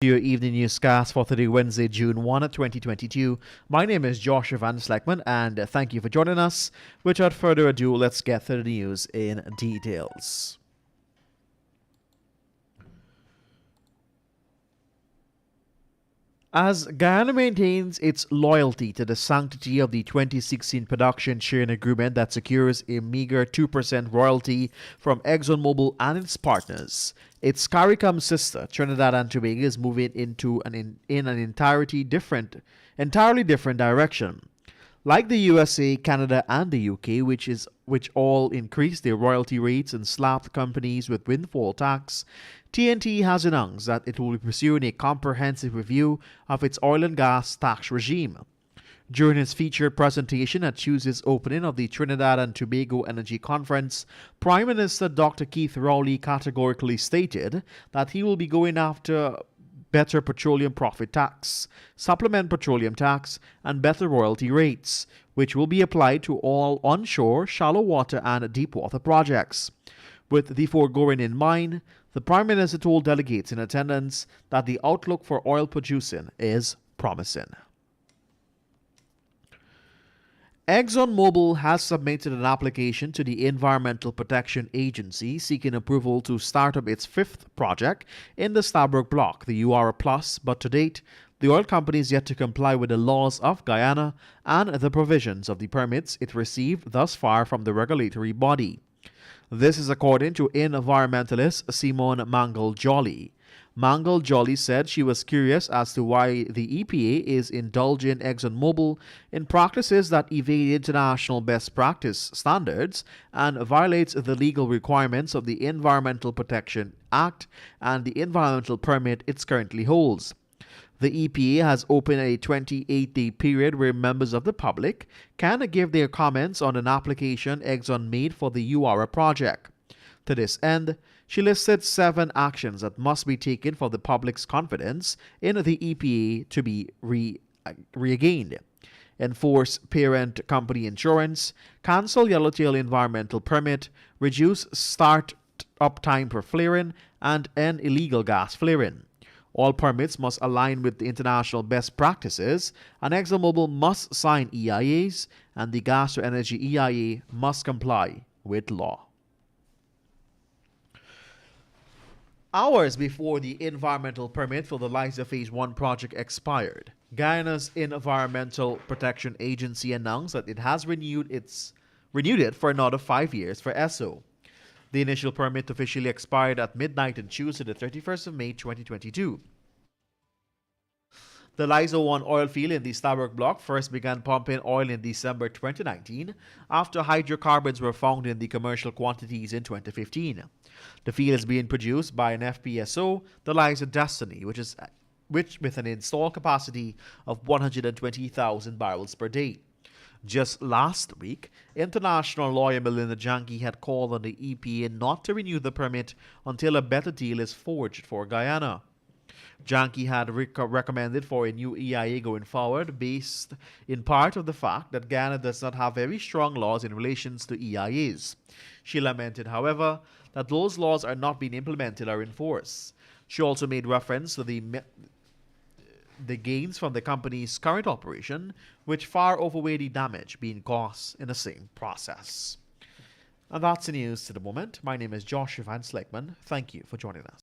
Your evening newscast for today, Wednesday, June 1, 2022. My name is Joshua Van Sleckman, and thank you for joining us. Without further ado, let's get to the news in details. As Guyana maintains its loyalty to the sanctity of the 2016 production sharing agreement that secures a meager 2% royalty from ExxonMobil and its partners, its CARICOM sister, Trinidad and Tobago, is moving into an entirely different direction. Like the USA, Canada, and the UK, which all increased their royalty rates and slapped companies with windfall tax, TNT has announced that it will be pursuing a comprehensive review of its oil and gas tax regime. During his featured presentation at Tuesday's opening of the Trinidad and Tobago Energy Conference, Prime Minister Dr. Kaieteur Radio categorically stated that he will be going after better petroleum profit tax, supplement petroleum tax, and better royalty rates, which will be applied to all onshore, shallow water, and deep water projects. With the foregoing in mind, the Prime Minister told delegates in attendance that the outlook for oil producing is promising. ExxonMobil has submitted an application to the Environmental Protection Agency seeking approval to start up its fifth project in the Stabroek Block, the Uara Plus, but to date, the oil company is yet to comply with the laws of Guyana and the provisions of the permits it received thus far from the regulatory body. This is according to environmentalist Simone Mangle-Jolly. Mangle-Jolly said she was curious as to why the EPA is indulging ExxonMobil in practices that evade international best practice standards and violates the legal requirements of the Environmental Protection Act and the environmental permit it currently holds. The EPA has opened a 28-day period where members of the public can give their comments on an application Exxon made for the Uara project. To this end, she listed 7 actions that must be taken for the public's confidence in the EPA to be regained. Enforce parent company insurance, cancel yellowtail environmental permit, reduce start-up time for flaring, and end illegal gas flaring. All permits must align with the international best practices, and ExxonMobil must sign EIAs, and the Gas to Energy EIA must comply with law. Hours before the environmental permit for the Liza Phase 1 project expired, Guyana's Environmental Protection Agency announced that it has renewed it for another 5 years for ESSO. The initial permit officially expired at midnight on Tuesday, the 31st of May 2022. The Liza 1 oil field in the Stabroek Block first began pumping oil in December 2019 after hydrocarbons were found in the commercial quantities in 2015. The field is being produced by an FPSO, the Liza Destiny, which with an installed capacity of 120,000 barrels per day. Just last week, international lawyer Melinda Janke had called on the EPA not to renew the permit until a better deal is forged for Guyana. Janke had recommended for a new EIA going forward based in part of the fact that Guyana does not have very strong laws in relation to EIAs. She lamented, however, that those laws are not being implemented or enforced. She also made reference to the gains from the company's current operation, which far outweigh the damage being caused in the same process. And that's the news to the moment. My name is Joshua Van Sleckman. Thank you for joining us.